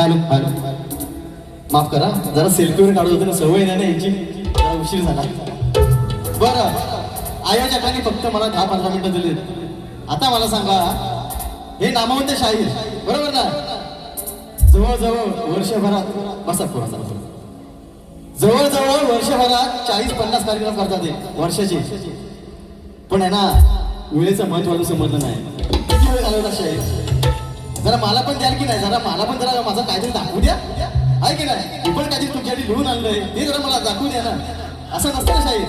Hello hello, माफ करा, जरा सेल्फीवर काढत होते ना, सवय नाही ना यांची, जरा उशीर झाला. बरं, आयोजकांनी फक्त मला 10-15 मिनिटं दिली. आता मला सांगा, हे नामवंत शाहीर बरोबर ना, जवळजवळ वर्षभरात बसा पुरा, जवळजवळ वर्षभरात 40-50 कार्यक्रम करतात हे वर्षाचे. पण आहे ना, वेळेचं महत्व अजून समजलं नाही. किती वेळ घालवला शाहीर, जरा मला पण द्याल की नाही, जरा मला पण जरा माझं काहीतरी दाखवू द्या, आहे की नाही. मी पण काहीतरी तुमच्यासाठी लिहून आणलंय, ते जरा मला दाखवू द्या ना. असं नसतं ना शाहीर.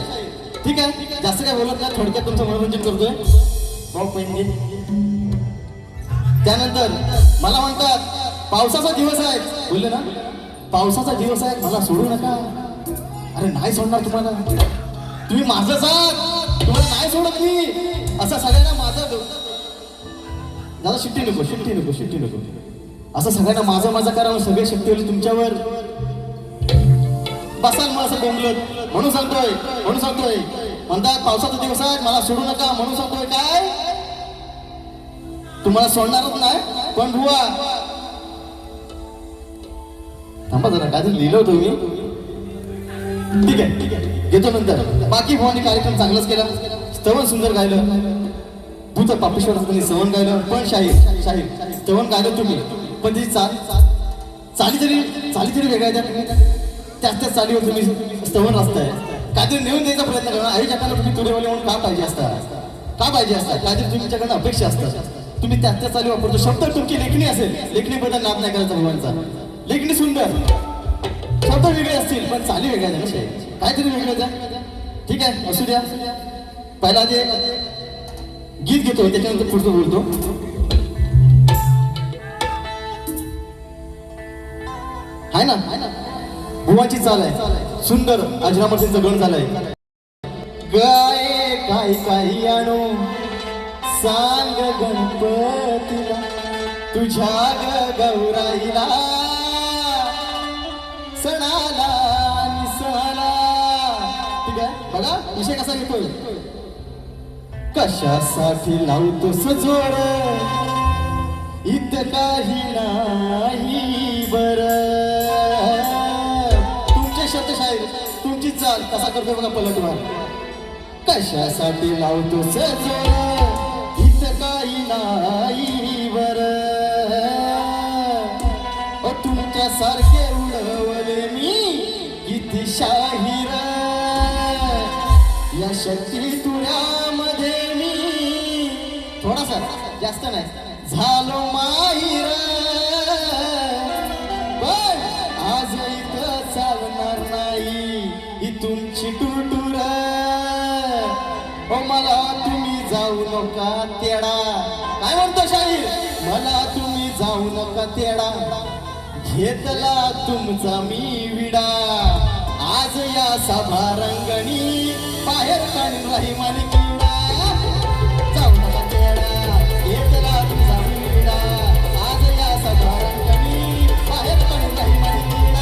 ठीक आहे, जास्त काय बोलत नाही, थोडक्यात तुमचं मनोरंजन करतोय. भाऊ पैंगे. त्यानंतर मला म्हणतात पावसाचा दिवस आहे, बोलले ना, पावसाचा दिवस आहे, मला सोडू नका. अरे नाही सोडणार तुम्हाला, तुम्ही माझंच आहात, तुम्हाला नाही सोडत मी. असं सगळ्यांना माझं, दादा शिट्टी नको, शिट्टी नको, शिट्टी नको, असं सगळ्यांना माझं माझं करा, सगळे शक्ती होईल तुमच्यावर. बसाल मग असं बोंबलत, म्हणून सांगतोय म्हणतात पावसाचा दिवस आहे, मला सोडू नका, म्हणून सांगतोय. काय तुम्हाला सोडणारच नाही, पण बुवा थांबा जरा, काय लिहिलं होतं मी. ठीक आहे, घेतो नंतर. बाकी भावानी कार्यक्रम चांगलाच केला, स्तवन सुंदर गायलं, भूत पापेश्वर त्यांनी स्तवन गायलं. पण शाहीर स्तवन गायलं तुम्ही, पण त्याची चाली तरी वेगळ्या द्या. त्याच चालीवर तुम्ही स्तवन रचताय, काहीतरी नेऊन द्यायचा प्रयत्न करा. आई जगाला तुम्ही तुरेवाले म्हणून का पाहिजे असतात, काहीतरी तुमच्याकडनं अपेक्षा असतात. तुम्ही त्याच चाली वापरतो. शब्द तुमची लेखणी असेल, लेखणीबद्दल नाद नाही करायचा भगवानचा. लेखणी सुंदर, शब्द वेगळे असतील, पण चाली वेगळ्या द्या ना, काहीतरी वेगळं द्या. ठीक आहे, असू द्या. पहिला जे गीत घेतो त्याच्यानंतर पुढचं बोलतो. आहे ना, भुवाची चाल आहे सुंदर, अजरामरचं गण झालंय. गाय काही आणू सांग गणपतीला, तुझ्या गौराईला, सणाला निसणाला. ठीक आहे, बघा विषय कसा घेतोय. कशासाठी लावतो सजोड, इथं काही नाही बर. तुमचे शब्द शाहीर, तुमची चाल कसा करतो बघा पलटवार. कशासाठी लावतो सजोड, इथं काही नाही बर. तुमच्यासारखे उडवले मी किती शाहीर, या शक्ती तुऱ्यामध्ये मी थोडासा, जास्त नाही, झालो माहीर. पण आज इथं चालणार नाही ही तुमची टुरटुर. ओ मला तुम्ही जाऊ नका तेडा. काय म्हणतो शाहीर, मला तुम्ही जाऊ नका तेडा, घेतला तुमचा मी विडा. आज या सभा रंगणी बाहेर काढून राही माने किडा. जाऊ नका तेडा, घेतला तुमचा मी विडा. आज या सभा रंगणी बाहेर काढून राही माने किडा.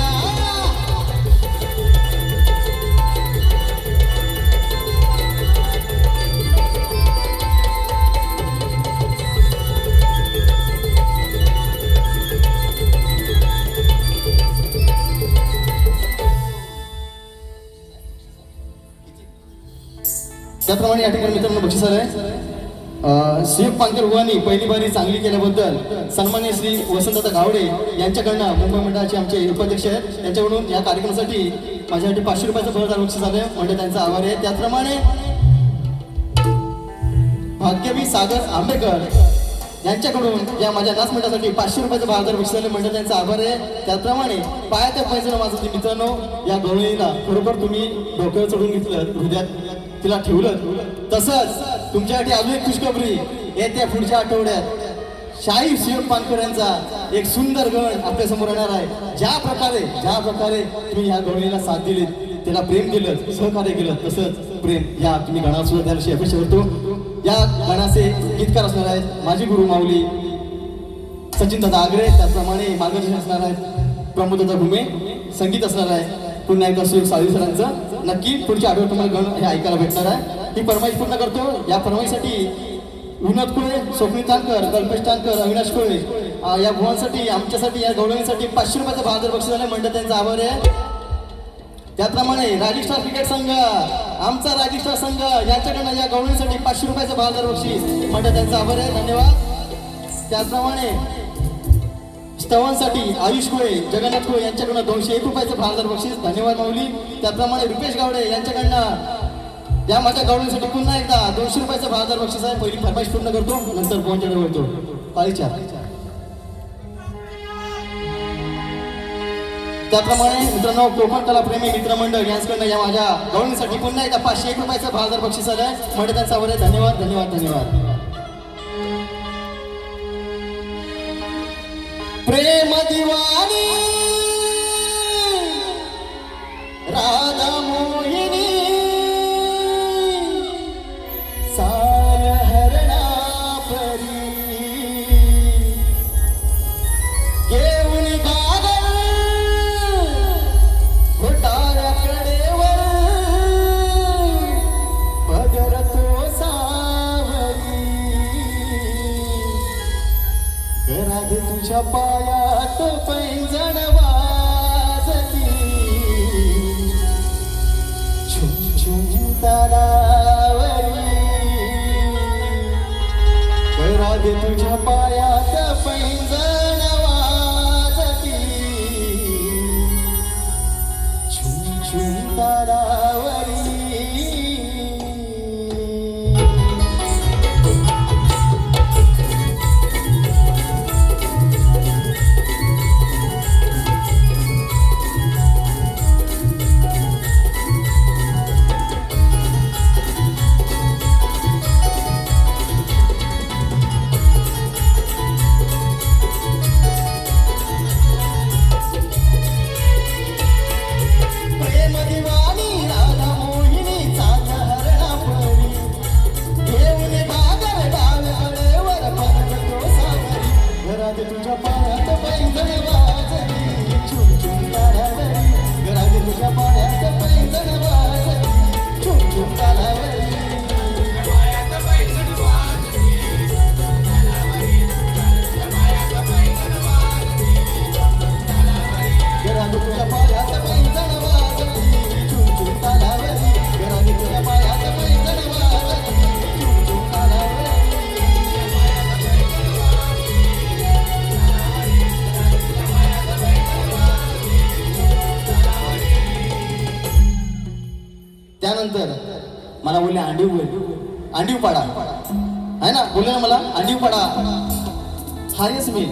त्याप्रमाणे या ठिकाणी मित्रांनो बक्षीस आलंय. श्रीयुक्त पानकर बुवांनी पहिली बारी चांगली केल्याबद्दल सन्मान्य श्री वसंतदादा गावडे यांच्याकडनं, मुंबई मंडळाचे आमचे उपाध्यक्ष आहेत, यांच्याकडून या कार्यक्रमासाठी माझ्यासाठी 500 रुपयाचं भरदार बक्षीस आलंय. म्हणजे त्यांचा आभार आहे. त्याचप्रमाणे भाग्यवी सागर आंबेकर यांच्याकडून या माझ्या नाच मंडळासाठी 500 रुपयाचं भरदार बक्षीस आले. म्हणजे त्यांचा आभार आहे. त्याचप्रमाणे पायाच्या पैसे माझं मित्रांनो, या गवळीला खरोखर तुम्ही डोक्यावर चढून घेतलं, हृदयात तिला ठेवलं. तसंच तुमच्यासाठी अजून एक खुशखबरी, येत्या पुढच्या आठवड्यात शाहीर श्रीयुक्त पानकर यांचा एक सुंदर गण आपल्या समोर येणार आहे. ज्या प्रकारे तुम्ही ह्या गवळीला साथ दिली, त्याला प्रेम दिलं, सहकार्य केलं, तसंच प्रेम या तुम्ही गणाला सुद्धा द्यायला अपेक्षा करतो. या गणाचे गीतकार असणार आहेत माझी गुरु माऊली सचिन दादा आगरे. त्याचप्रमाणे मार्गदर्शन असणार आहेत प्रमोद दादा घुमे. संगीत असणार आहे पुन्हा एकदा सुयोग साळवी सरांचं. नक्की पुढच्या आठवड्यात तुम्हाला गण हे ऐकायला भेटणार आहे. ही फरमाईश पूर्ण करतो. या फरमाईसाठी विनोद कुळे, स्वप्नील तानकर, कल्पेश तानकर, अविनाश कुळे या भुवांसाठी आमच्यासाठी या गवळणीसाठी 500 रुपयाचं बहादर बक्षीस झालं मंडळ त्यांचा आभार आहे. त्याप्रमाणे राजस्थान क्रिकेट संघ आमचा राजस्थान संघ यांच्याकडनं या गवळणीसाठी 500 रुपयाचं बहादर बक्षीस मंडळ त्यांचा आभार आहे. धन्यवाद. त्याचप्रमाणे स्तवांसाठी आयुष कोळे जगन्नाथ कोळे यांच्याकडनं 201 रुपयाचं बहादर बक्षीस. धन्यवाद माऊली. त्याप्रमाणे रुपेश गावडे यांच्याकडनं या माझ्या गवळणीसाठी पुन्हा एकदा 200 रुपयाचं बहादर बक्षीस आहे. पहिली फरमाईश पूर्ण करतो नंतर फोनच्याकडे वळतो. काळीच्या त्याप्रमाणे मित्रांनो कोकण कला प्रेमी मित्रमंडळ यांच्याकडनं या माझ्या गवळणीसाठी पुन्हा एकदा 501 रुपयाचं बहादर बक्षीस आलंय मंडळ त्यांचा आभार आहे. धन्यवाद धन्यवाद धन्यवाद. प्रेम दिवाणी राधा मोहिनी सार हरणा परी घेऊन गागल घोटाळ्या कडेवर पदर तो सावरी घरात तुझ्या पायात पैंजण वाजती झुम झुम तारावरी घरात तुझ्या पायात पैंजण वाजती झुम झुम तारावरी. तुझ्या पायात पैंजण वाजली झुम झुम तारावरी घरात तुझ्या पायात पैंजण वाजली झुम झुम तारावरी घरात तुझ्या पायात पैंजण वाजली झुम झुम तारावरी घरात तुझ्या पायात पैंजण वाजली झुम झुम तारावरी. त्यानंतर मला बोलले अंडीव पाडा आहे ना बोलले ना मला अंडीव पाडा. हा येस मी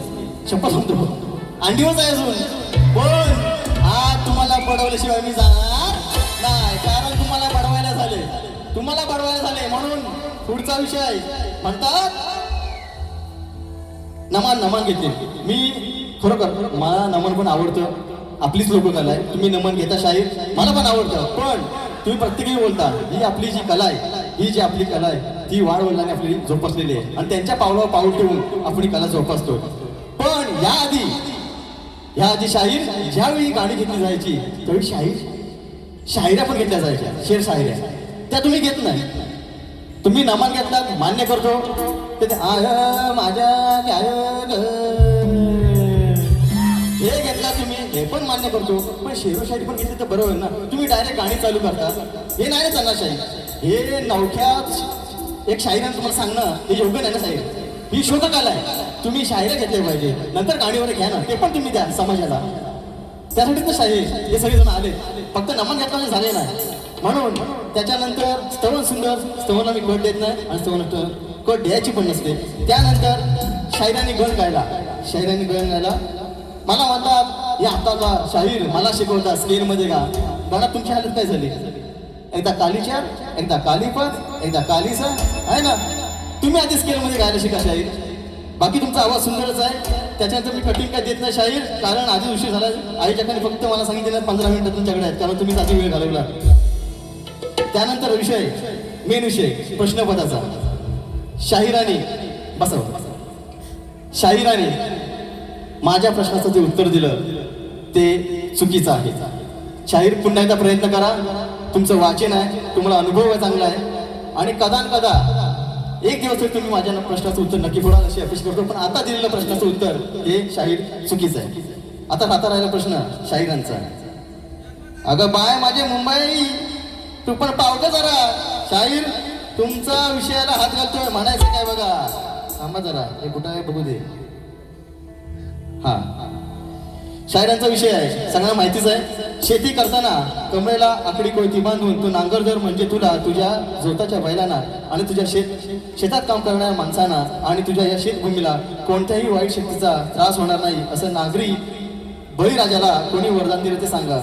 शपथ म्हणतो अंडीवच आहे अजून पण आज तुम्हाला पडवल्याशिवाय मी जाणार नाही कारण तुम्हाला पडवायला झाले म्हणून पुढचा विषय म्हणतात नमन घेतले. मी खरोखर मला नमन पण आवडतं आपलीच लोककला आहे. तुम्ही नमन घेता शाहीर मला पण आवडतं पण तुम्ही प्रत्येकी बोलता ही आपली जी कला आहे ही जी आपली कला आहे ती वाढवल्याने आपली जोपासलेली आहे आणि त्यांच्या पावलावर पाऊल ठेवून आपली कला जोपासतो. पण याआधी शाहीर ज्यावेळी गाणी घेतली जायची त्यावेळी शाहिऱ्या पण घेतल्या जायच्या शेर शाहिऱ्या त्या तुम्ही घेत नाही. तुम्ही नमन घेतलात मान्य करतो ते आय माझ्या हे घेतला तुम्ही हे पण मान्य करतो पण शेरोशायरी पण घेतली तर बरोबर ना. तुम्ही डायरेक्ट गाणी चालू करता हे नाही चालणार शाहीर हे नवख्यात एक शाहिरानं तुम्हाला सांगणं हे योग्य नाही ना शाहीर. ही शोधकला आहे. तुम्ही शाहिऱ्या घेतल्या पाहिजे नंतर गाणीवर घ्या ना ते पण तुम्ही द्या समाजाला त्यासाठी तर शाहीर हे सगळेजण आले फक्त नमन घेतला झाले नाही म्हणून. त्याच्यानंतर स्तवन सुंदर स्तवनला मी कट देत नाही आणि स्तवन कट द्यायची पण नसते. त्यानंतर शाहिरांनी गण गायला मला म्हणतात या आताचा शाहीर मला शिकवता स्केलमध्ये गा गाण्यात तुमची हालत काय झाली एकदा कालीचार एकदा कालीपद एकदा कालीसा आहे ना. तुम्ही आधी स्केलमध्ये गायला शिका शाहीर बाकी तुमचा आवाज सुंदरच आहे त्याच्यानंतर मी कटिंग काय देत नाही शाहीर कारण आधी उशीर झाला आईच्याकडे फक्त मला सांगितलं 15 मिनिटं तुमच्याकडे आहेत कारण तुम्ही आधी वेळ घालवला. त्यानंतर मेन विषय प्रश्नपदाचा शाहिराने माझ्या प्रश्नाचं जे उत्तर दिलं ते चुकीचं आहे. शाहीर पुन्हा एकदा प्रयत्न करा तुमचं वाचन आहे तुम्हाला अनुभव आहे चांगला आहे आणि कदा एक दिवस तरी तुम्ही माझ्या प्रश्नाचं उत्तर नक्की फोडाल अशी अपेक्षा करतो, पण आता दिलेलं प्रश्नाचं उत्तर हे शाहीर चुकीचं आहे. आता राहिला प्रश्न शाहिरांचा. अगं बाय माझे मुंबई, तू पण पावग जरा. शाहीर तुमचा विषयाला हात घालतोय म्हणायचं काय बघा. थांबा जरा, हे कुठं आहे बघू दे. हा, शाहिरांचा विषय आहे, सगळ्यांना माहितीच आहे. शेती करताना कमरेला आकडी कोयती बांधून तू नांगरधर म्हणजे तुला तुझ्या जोताच्या बैलांना आणि तुझ्या शेतात काम करणाऱ्या माणसांना आणि तुझ्या या शेतभूमीला कोणत्याही वाईट शक्तीचा त्रास होणार नाही असं नागरी बळीराजाला कोणी वरदान दिलं ते सांगा.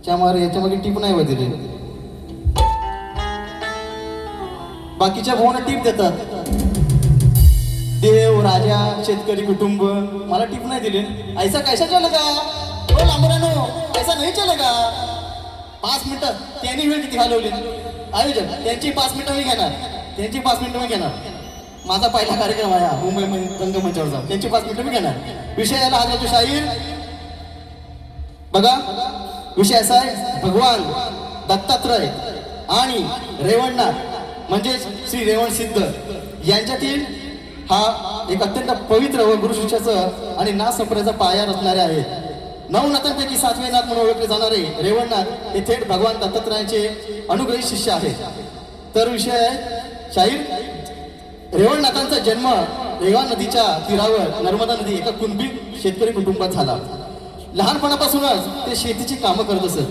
याच्यामागे टीप नाही दिली. बाकीच्या भावांना टीप देतात, देव राजा शेतकरी कुटुंब, मला टीप नाही दिली. ऐसा कैसा चलेगा ओ लांबरानो, ऐसा नाही चलेगा. 5 मिनिटं त्यांनी वेळ किती घालवली आयोजक, त्यांची 5 मिनिटं मी घेणार. माझा पहिला कार्यक्रम आहे मुंबईमध्ये रंगमंचावरचा, त्यांची 5 मिनिटं मी घेणार. विषयाला हा जातो शाहीर. बघा विषय असा आहे, भगवान दत्तात्रय आणि रेवणनाथ म्हणजेच श्री रेवण सिद्ध यांच्यातील हा एक अत्यंत पवित्र व गुरुशिष्याचं आणि नाथ संप्रदायाचा पाया रचणारे आहेत. 9 नाथांपैकी 7वे नाथ म्हणून ओळखले जाणारे रेवणनाथ हे थेट भगवान दत्तात्रयांचे अनुग्रहित शिष्य आहेत. तर विषय आहे शाहीर. रेवणनाथांचा जन्म रेवा नदीच्या तीरावर नर्मदा नदी एका कुणबी शेतकरी कुटुंबात झाला. लहानपणापासूनच ते शेतीची कामं करत असत.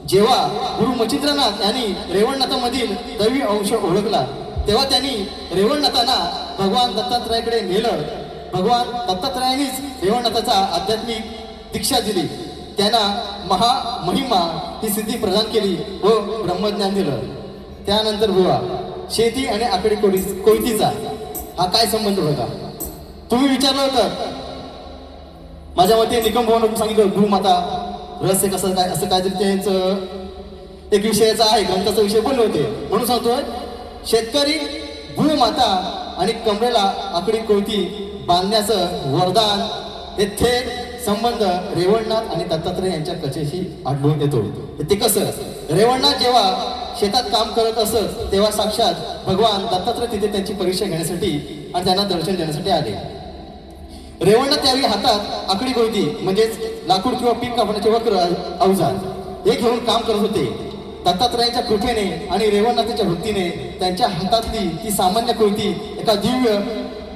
जेव्हा गुरु मच्छिंद्रनाथ यांनी रेवणनाथामधील दैवी अंश ओळखला तेव्हा त्यांनी रेवणनाथांना भगवान दत्तात्रयाकडे नेलं. भगवान दत्तात्रयांनीच रेवणनाथाचा आध्यात्मिक दीक्षा दिली. त्यांना महामहिमा ही सिद्धी प्रदान केली व ब्रह्मज्ञान दिलं. त्यानंतर बुवा शेती आणि आकडी कोयतीचा हा काय संबंध बघा. तुम्ही विचारलं होतं, माझ्या मते निकम भवन सांगितलं भूमाता रहस्य कसं काय असं काहीतरी त्यांचं एक विषयाचा आहे, ग्रंथाचा विषय बोलले होते. म्हणून सांगतोय, शेतकरी भूमाता आणि कमरेला आकडी कोयती बांधण्याचं वरदान हे थेट संबंध रेवणनाथ आणि दत्तात्रय यांच्या कथेशी आढळून येतो. ते कसं, रेवणनाथ जेव्हा शेतात काम करत असत तेव्हा साक्षात भगवान दत्तात्रय तिथे त्यांची परीक्षा घेण्यासाठी आणि त्यांना दर्शन देण्यासाठी आले. रेवणनाथ त्यावेळी हातात आकडी कोयती म्हणजेच लाकूड किंवा पीक कापण्याचे वक्र अवजार हे घेऊन काम करत होते. दत्तात्रयांच्या कृपेने आणि रेवणनाथाच्या भक्तीने त्यांच्या हातातली ती सामान्य कोयती एका दिव्य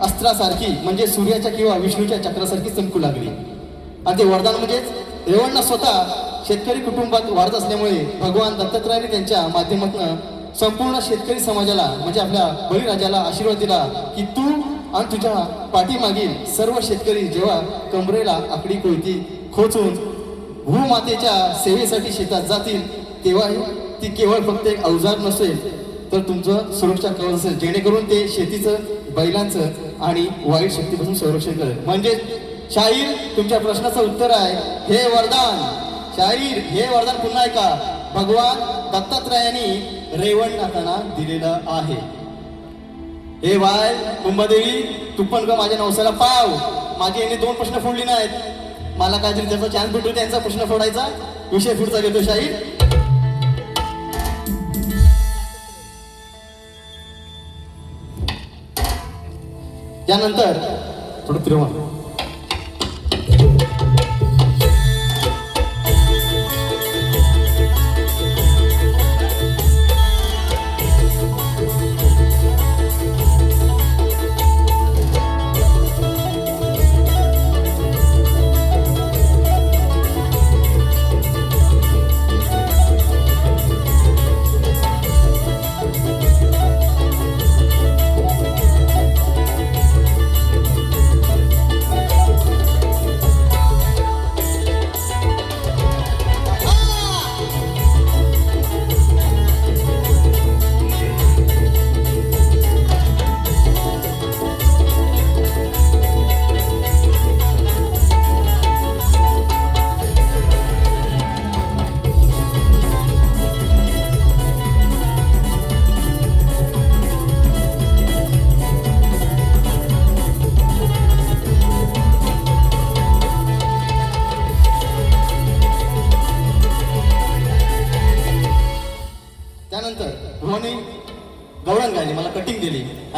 अस्त्रासारखी म्हणजे सूर्याच्या किंवा विष्णूच्या चक्रासारखी चमकू लागली. आणि ते वरदान म्हणजेच रेवणनाथ स्वतः शेतकरी कुटुंबात वाढत असल्यामुळे भगवान दत्तात्रयाने त्यांच्या माध्यमातून संपूर्ण शेतकरी समाजाला म्हणजे आपल्या बळीराजाला आशीर्वाद दिला की तू आणि तुझ्या पाठीमागील सर्व शेतकरी जेव्हा कमरेला आकडी कोयती खोचून भूमातेच्या सेवेसाठी शेतात जातील तेव्हा ती केवळ फक्त एक अवजार नसेल तर तुमचं सुरक्षा कवच असेल, जेणेकरून ते शेतीचं, बैलांचं आणि वाईट शक्तीपासून संरक्षण करेल. म्हणजे शाहीर तुमच्या प्रश्नाचं उत्तर आहे हे वरदान. शाहीर हे वरदान पुन्हा ऐका, भगवान दत्तात्रयांनी रेवणनाथांना दिलेलं आहे. हे बाय मुंबादेवी, तू पण ग माझ्या नवसाला पाव. माझे यांनी 2 प्रश्न फोडले नाहीत, मला काहीतरी त्याचा चान्स भेटू त्यांचा प्रश्न फोडायचा. विषय पुढचा घेतो शाहीर. त्यानंतर थोडं फिरवा.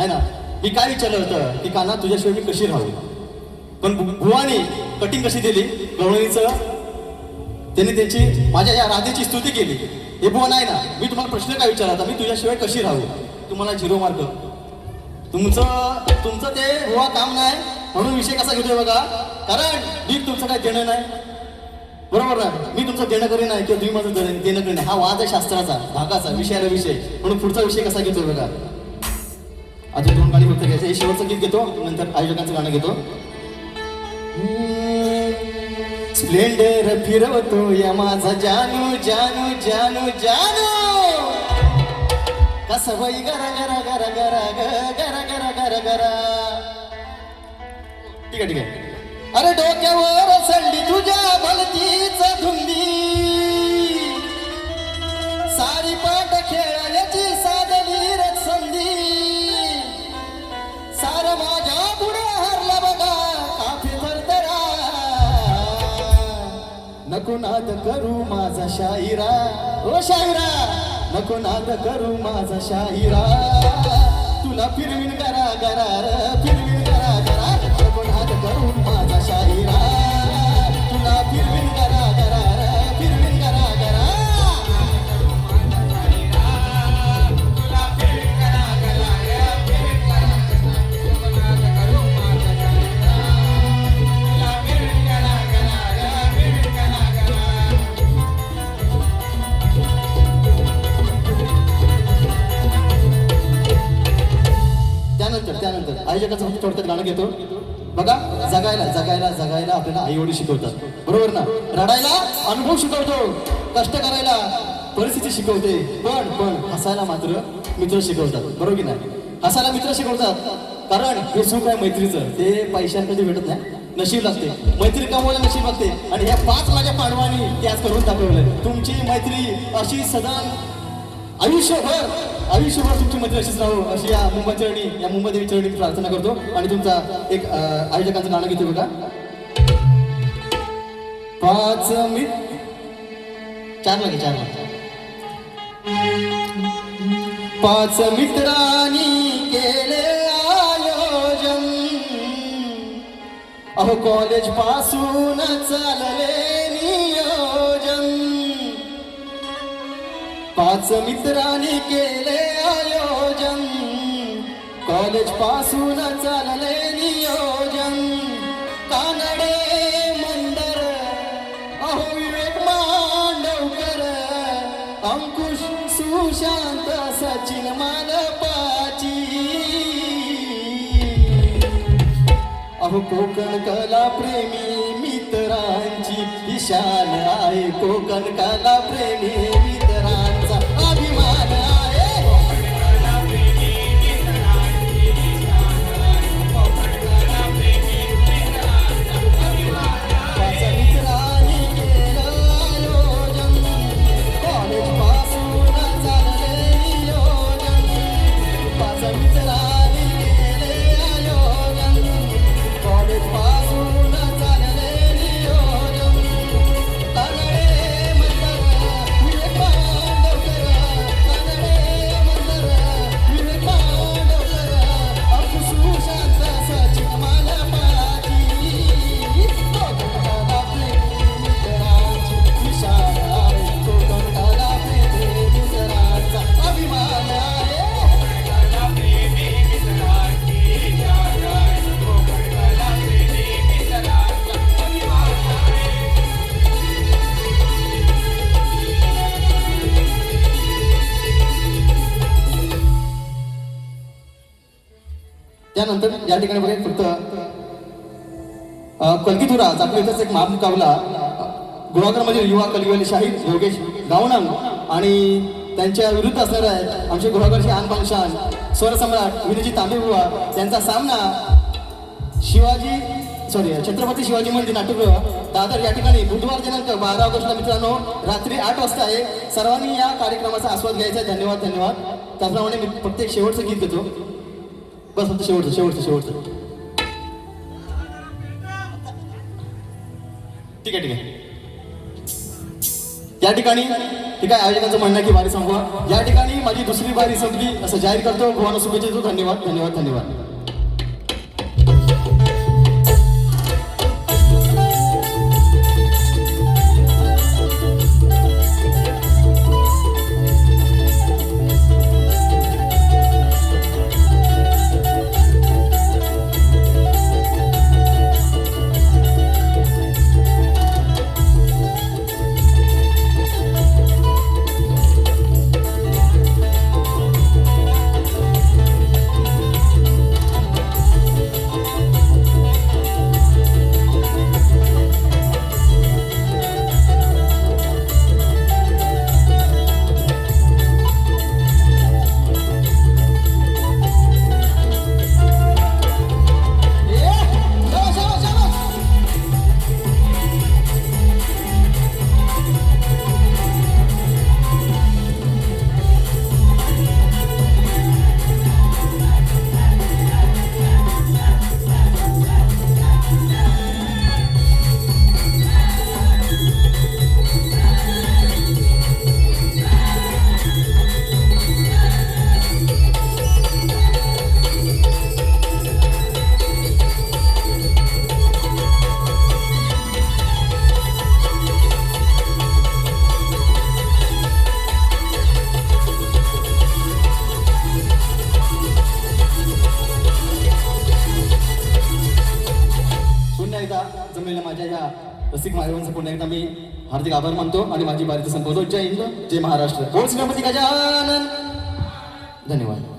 आहे ना. मी काय विचारलं होतं की काना तुझ्याशिवाय मी कशी राहू, पण बुवाने कटिंग कशी दिली गवळणीचं, त्यांनी त्यांची माझ्या या राधेची स्तुती केली. हे बुवा नाही ना. मी तुम्हाला प्रश्न काय विचारला होता, मी तुझ्याशिवाय कशी राहू, तुम्हाला 0 मार्क. तुमचं ते बुवा काम नाही म्हणून विषय कसा घेतोय बघा, कारण मी तुमचं काय देणं नाही, बरोबर ना. मी तुमचं देणं करी नाही किंवा तुम्ही माझं देणं करी नाही. हा वाद आहे शास्त्राचा, भागाचा, विषयाला विषय, म्हणून पुढचा विषय कसा घेतोय बघा. अजून 2 गाणी फक्त घ्यायचं. हे शेवटचं गीत घेतो, नंतर आयोजकांचं गाणं घेतो. स्प्लेंडर फिरवतो या माझा जानू जानू जानू जानू, कसं बाई गरा गरा गरा गरा गरा गरा गरा गरा. ठीक आहे ठीक आहे. अरे डोक्यावर संडी तुझ्या भलतीच धुंदी, सारी पाट खेळण्याची साधली रच संधी, सार माझ्या पुढे हरला बघा काफी थरथरा. नको नाद करू माझा शाहिरा, ओ शाहिरा, नको नाद करू माझा शाहिरा, तुला फिरवीन गरा गरा फिरवीन गरा गरा. नको नाद करू माझा शाहिरा, तुला फिरवीन गरा गरा फिरवीन गरा गरा. त्यानंतर आयोजकाचं फक्त थोडक्यात गाणं घेतो बघा. जगायला जगायला जगायला आपल्याला आई वडील शिकवतात, बरोबर ना. रडायला अनुभव शिकवतो, कष्ट करायला परिस्थिती शिकवते, पण हसायला मात्र मित्र शिकवतात, बरोबर की नाही. हसायला मित्र शिकवतात, कारण हे सुख आहे मैत्रीचं, ते पैशांना कधी भेटत नाही, नशीब लागते. मैत्री कमवायला नशीब लागते, आणि ह्या 5 माझ्या पांडवांनी ते आज करून दाखवलंय. तुमची मैत्री अशी सदा आयुष्यभर तुमची मैत्री अशीच राहू, अशी या मुंबई देवी चरणी प्रार्थना करतो. आणि तुमचा एक आयोजकांचं गाणं घेतो बघा. 5 मित्रांनी केले आयोजन, अहो कॉलेज पासून चालले नियोजन. 5 मित्रांनी केले आयोजन, कॉलेज पासून चालले नियोजन. कानडे मंदर, अहो विवेक मांडवकर, अंकुश सुशांत सचिन मालपाची, अहो कोकण कला प्रेमी मित्रांची ही शान आहे, कोकण कला प्रेमी मित्रांचा अभिमान आहे. त्यानंतर या ठिकाणी बघा फक्त कलगीधुरा जातो इथंच एक महामुकाबला गुहागरमधील युवा कलिवाली शाहीर योगेश गावणंग आणि त्यांच्या विरुद्ध असणारे आहेत आमचे गुहागरचे आन बांगशान स्वरसम्राट विनयजी तांबेबुवा. त्यांचा सामना छत्रपती शिवाजी मंदिर नाट्यगृह दादर या ठिकाणी बुधवार दिनांक 12 ऑगस्टला मित्रांनो रात्री 8 वाजता आहे. सर्वांनी या कार्यक्रमाचा आस्वाद घ्यायचा आहे. धन्यवाद. त्याचप्रमाणे मी प्रत्येक शेवटचं गीत घेतो, बस फक्त शेवटचं. ठीक आहे. या ठिकाणी ठीक आहे, आयोजकांचं म्हणणं आहे की वारी संपवा. या ठिकाणी माझी दुसरी वारी संपली असं जाहीर करतो. भगवान शुभेच्छा देतो. धन्यवाद धन्यवाद धन्यवाद. जमलेल्या माझ्या या रसिक महाराजांचा पुन्हा एकदा मी हार्दिक आभार मानतो आणि माझी बारीचं संपवतो. जय हिंद, जय महाराष्ट्र. बोल श्रीमती गजानन. धन्यवाद.